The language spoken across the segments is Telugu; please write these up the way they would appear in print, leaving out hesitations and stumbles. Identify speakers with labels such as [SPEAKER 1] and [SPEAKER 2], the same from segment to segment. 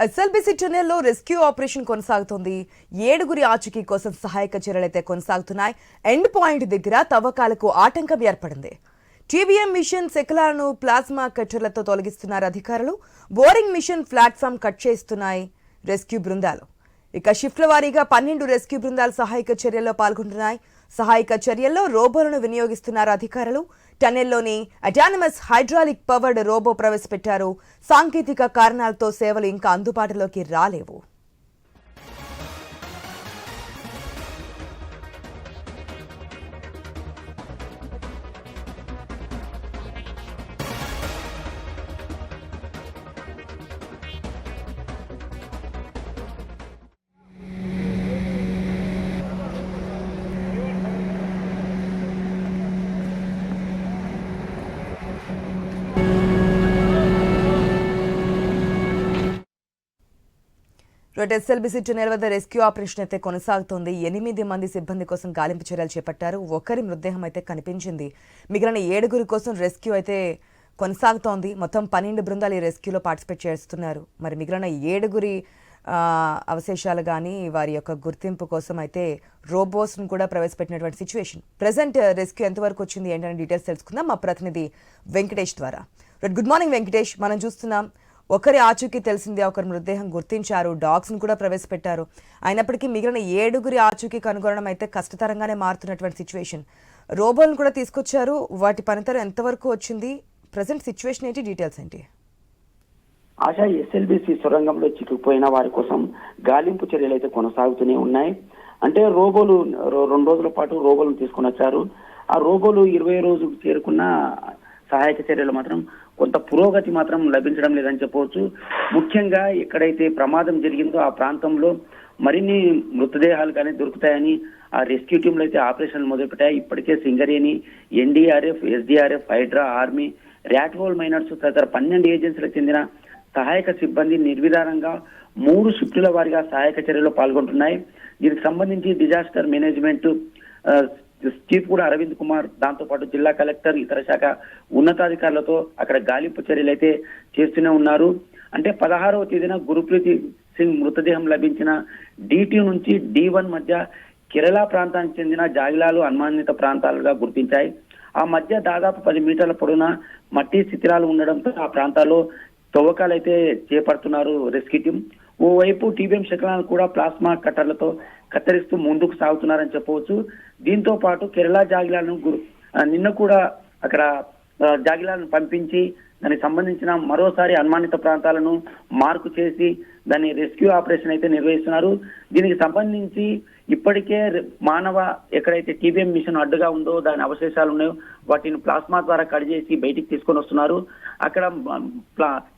[SPEAKER 1] ఎస్ఎల్బిసి టన్నెల్లో రెస్క్యూ ఆపరేషన్ కొనసాగుతోంది. 7గురి ఆచూకీ కోసం సహాయక చర్యలైతే కొనసాగుతున్నాయి. ఎండ్ పాయింట్ దగ్గర తవ్వకాలకు ఆటంకం ఏర్పడింది. టీబీఎం మిషన్ శకలాలను ప్లాస్మా కట్టర్లతో తొలగిస్తున్నారు అధికారులు. బోరింగ్ మిషన్ ప్లాట్ఫామ్ కట్ చేస్తున్నాయి రెస్క్యూ బృందాలు. ఇక షిఫ్ట్ల వారీగా 12 రెస్క్యూ బృందాలు సహాయక చర్యల్లో పాల్గొంటున్నాయి. సహాయక చర్యల్లో రోబోలను వినియోగిస్తున్నారు అధికారులు. టన్నెల్లోని అటానమస్ హైడ్రాలిక్ పవర్డ్ రోబో ప్రవేశపెట్టారు. సాంకేతిక కారణాలతో సేవలు ఇంకా అందుబాటులోకి రాలేవు. ఎస్ఎల్బిసి టన్నెల్ వద్ద రెస్క్యూ ఆపరేషన్ అయితే కొనసాగుతోంది. 8 మంది సిబ్బంది కోసం గాలింపు చర్యలు చేపట్టారు. ఒకరి మృతదేహం అయితే కనిపించింది. మిగిలిన 7గురి కోసం రెస్క్యూ అయితే కొనసాగుతోంది. మొత్తం 12 బృందాలు ఈ రెస్క్యూలో పార్టిసిపేట్ చేస్తున్నారు. మరి మిగిలిన 7గురి అవశేషాలు కానీ వారి యొక్క గుర్తింపు కోసం అయితే రోబోస్ను కూడా ప్రవేశపెట్టినటువంటి సిచ్యువేషన్. ప్రజెంట్ రెస్క్యూ ఎంతవరకు వచ్చింది ఏంటనే డీటెయిల్స్ తెలుసుకుందాం మా ప్రతినిధి వెంకటేష్ ద్వారా. Good morning Venkatesh. మనం చూస్తున్నాం ఒకరి ఆచూకీ తెలిసిందే, ఒకరి మృతదేహం గుర్తించారు, డాగ్స్ను కూడా ప్రవేశపెట్టారు. అయినప్పటికీ మిగిలిన 7గురి ఆచూకీ కనుగొనడం అయితే కష్టతరంగానే మారుతున్నటువంటి సిచ్యువేషన్. రోబోలను కూడా తీసుకొచ్చారు. వాటి పనితీరు ఎంతవరకు వచ్చింది? ప్రజెంట్ సిచ్యువేషన్ ఏంటి? డీటెయిల్స్ ఏంటి?
[SPEAKER 2] ఆశా, ఎస్ఎల్బిసి సొరంగంలో చిక్కుపోయిన వారి కోసం గాలింపు చర్యలు అయితే కొనసాగుతూనే ఉన్నాయి. అంటే రోబోలు 2 రోజుల పాటు రోబోలను తీసుకొని వచ్చారు. ఆ రోబోలు 20 రోజుకు చేరుకున్న సహాయక చర్యలు మాత్రం కొంత పురోగతి మాత్రం లభించడం లేదని చెప్పవచ్చు. ముఖ్యంగా ఎక్కడైతే ప్రమాదం జరిగిందో ఆ ప్రాంతంలో మరిన్ని మృతదేహాలు కానీ దొరుకుతాయని ఆ రెస్క్యూ టీంలు అయితే ఆపరేషన్లు మొదలుపెట్టాయి. ఇప్పటికే Singareni, NDRF, SDRF, HYDRAA, army, rat hole miners తదితర 12 ఏజెన్సీలకు చెందిన సహాయక సిబ్బంది నిర్విధానంగా 3 షిఫ్టుల వారిగా సహాయక చర్యలో పాల్గొంటున్నాయి. దీనికి సంబంధించి డిజాస్టర్ మేనేజ్మెంట్ చీఫ్ కూడా అరవింద్ కుమార్, దాంతో పాటు జిల్లా కలెక్టర్, ఇతర శాఖ ఉన్నతాధికారులతో అక్కడ గాలింపు చర్యలు అయితే చేస్తూనే ఉన్నారు. అంటే 16వ తేదీన గురుప్రీతి సింగ్ మృతదేహం లభించిన D2 నుంచి D1 మధ్య కేరళ ప్రాంతానికి చెందిన జాగిలాలు అనుమానిత ప్రాంతాలుగా గుర్తించాయి. ఆ మధ్య దాదాపు 10 మీటర్ల పొడవున మట్టి శిథిలాలు ఉండడంతో ఆ ప్రాంతాల్లో తవ్వకాలు అయితే చేపడుతున్నారు రెస్క్యూ టీం. ఓవైపు టీబీఎం శకలాలను కూడా ప్లాస్మా కట్టర్లతో కత్తిరిస్తూ ముందుకు సాగుతున్నారని చెప్పవచ్చు. దీంతో పాటు కేరళ జాగిలాలను నిన్న కూడా అక్కడ జాగిలాలను పంపించి దానికి సంబంధించిన మరోసారి అనుమానిత ప్రాంతాలను మార్కు చేసి దాన్ని రెస్క్యూ ఆపరేషన్ అయితే నిర్వహిస్తున్నారు. దీనికి సంబంధించి ఇప్పటికే మానవ ఎక్కడైతే టీబీఎం మిషన్ అడ్డుగా ఉందో దాని అవశేషాలు ఉన్నాయో వాటిని ప్లాస్మా ద్వారా కట్ చేసి బయటికి తీసుకొని వస్తున్నారు. అక్కడ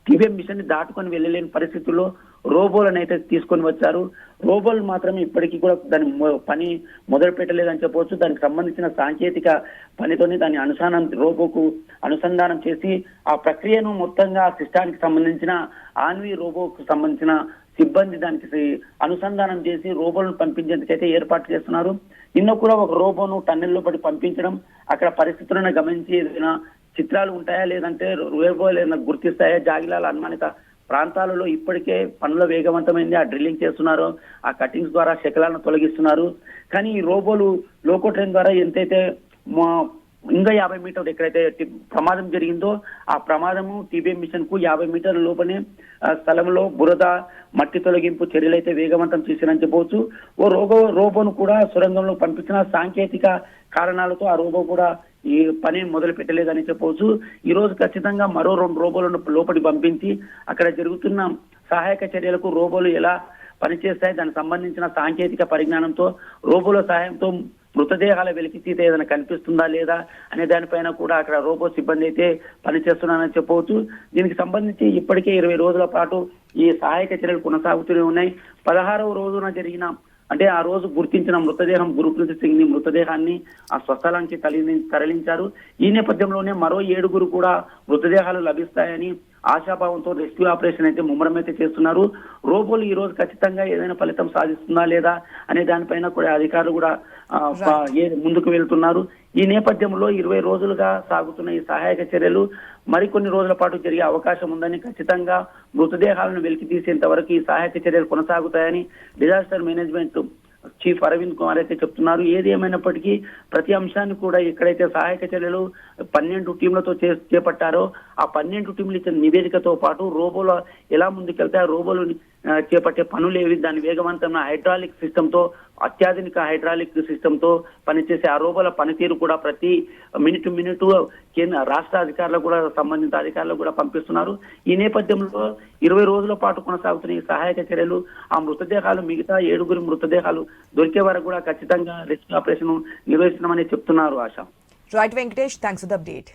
[SPEAKER 2] టీబీఎం మిషన్ ని దాటుకొని వెళ్ళలేని పరిస్థితుల్లో రోబోలను అయితే తీసుకొని వచ్చారు. రోబోలు మాత్రమే ఇప్పటికీ కూడా దాని పని మొదలు పెట్టలేదని చెప్పవచ్చు. దానికి సంబంధించిన సాంకేతిక పనితోనే దాని రోబోకు అనుసంధానం చేసి ఆ ప్రక్రియను మొత్తంగా సిస్టానికి సంబంధించిన ఆన్వి రోబోకు సంబంధించిన సిబ్బంది దానికి అనుసంధానం చేసి రోబోలను పంపించేందుకైతే ఏర్పాటు చేస్తున్నారు. నిన్న కూడా ఒక రోబోను టన్నెల్లో పడి పంపించడం, అక్కడ పరిస్థితులను గమనించి ఏదైనా చిత్రాలు ఉంటాయా లేదంటే రోబోలు ఏదైనా గుర్తిస్తాయా, జాగిలాల అనుమానిత ప్రాంతాలలో ఇప్పటికే పనుల వేగవంతమైంది. ఆ డ్రిల్లింగ్ చేస్తున్నారు, ఆ కటింగ్స్ ద్వారా శకలాలను తొలగిస్తున్నారు. కానీ ఈ రోబోలు లోకో ట్రైన్ ద్వారా ఎంతైతే ఇంకా 50 మీటర్లు ఎక్కడైతే ప్రమాదం జరిగిందో ఆ ప్రమాదము టీబీఎం మిషన్ కు 50 మీటర్ల లోపలే స్థలంలో బురద, మట్టి తొలగింపు చర్యలైతే వేగవంతం చేశారని చెప్పవచ్చు. రోబోను కూడా సొరంగంలో పంపించిన సాంకేతిక కారణాలతో ఆ రోబో కూడా ఈ పని మొదలు పెట్టలేదని చెప్పవచ్చు. ఈ రోజు ఖచ్చితంగా మరో 2 రోబోలను లోపలి పంపించి అక్కడ జరుగుతున్న సహాయక చర్యలకు రోబోలు ఎలా పనిచేస్తాయి, దానికి సంబంధించిన సాంకేతిక పరిజ్ఞానంతో రోబోల సహాయంతో మృతదేహాల వెలికితీత ఏదైనా కనిపిస్తుందా లేదా అనే దానిపైన కూడా అక్కడ రోబో సిబ్బంది అయితే పనిచేస్తున్నారని చెప్పవచ్చు. దీనికి సంబంధించి ఇప్పటికే 20 రోజుల పాటు ఈ సహాయక చర్యలు కొనసాగుతూనే ఉన్నాయి. 16వ రోజున జరిగిన అంటే ఆ రోజు గుర్తించిన మృతదేహం గురుప్రీతి సింగ్ ని మృతదేహాన్ని ఆ స్వస్థలానికి తరలించారు. ఈ నేపథ్యంలోనే మరో 7గురు కూడా మృతదేహాలు లభిస్తాయని ఆశాభావంతో రెస్క్యూ ఆపరేషన్ అయితే ముమ్మరమైతే చేస్తున్నారు. రోబోలు ఈ రోజు ఖచ్చితంగా ఏదైనా ఫలితం సాధిస్తుందా లేదా అనే దానిపైన కూడా అధికారులు కూడా ముందుకు వెళ్తున్నారు. ఈ నేపథ్యంలో 20 రోజులుగా సాగుతున్న ఈ సహాయక చర్యలు మరికొన్ని రోజుల పాటు జరిగే అవకాశం ఉందని, ఖచ్చితంగా మృతదేహాలను వెలికి తీసేంత వరకు ఈ సహాయక చర్యలు కొనసాగుతాయని disaster management chief Arvind Kumar అయితే చెప్తున్నారు. ఏది ఏమైనప్పటికీ ప్రతి అంశాన్ని కూడా ఎక్కడైతే సహాయక చర్యలు 12 టీంలతో చేపట్టారో ఆ 12 టీంలు ఇచ్చిన నివేదికతో పాటు రోబోలు ఎలా ముందుకెళ్తాయి, ఆ రోబోలు చేపట్టే పనులు ఏవి, దాని వేగవంతమైన హైడ్రాలిక్ సిస్టమ్ తో, అత్యాధునిక హైడ్రాలిక్ సిస్టమ్ తో పనిచేసే ఆ రోబోల పనితీరు కూడా ప్రతి మినిట్ కేంద్ర రాష్ట్ర అధికారులకు కూడా, సంబంధిత అధికారులకు కూడా పంపిస్తున్నారు. ఈ నేపథ్యంలో 20 రోజుల పాటు కొనసాగుతున్న ఈ సహాయక చర్యలు, ఆ మృతదేహాలు మిగతా 7 మృతదేహాలు దొరికే వరకు కూడా ఖచ్చితంగా రెస్క్యూ ఆపరేషన్ నిర్వహిస్తున్నామని చెప్తున్నారు. ఆశ.
[SPEAKER 1] Right Venkatesh, thanks for the update.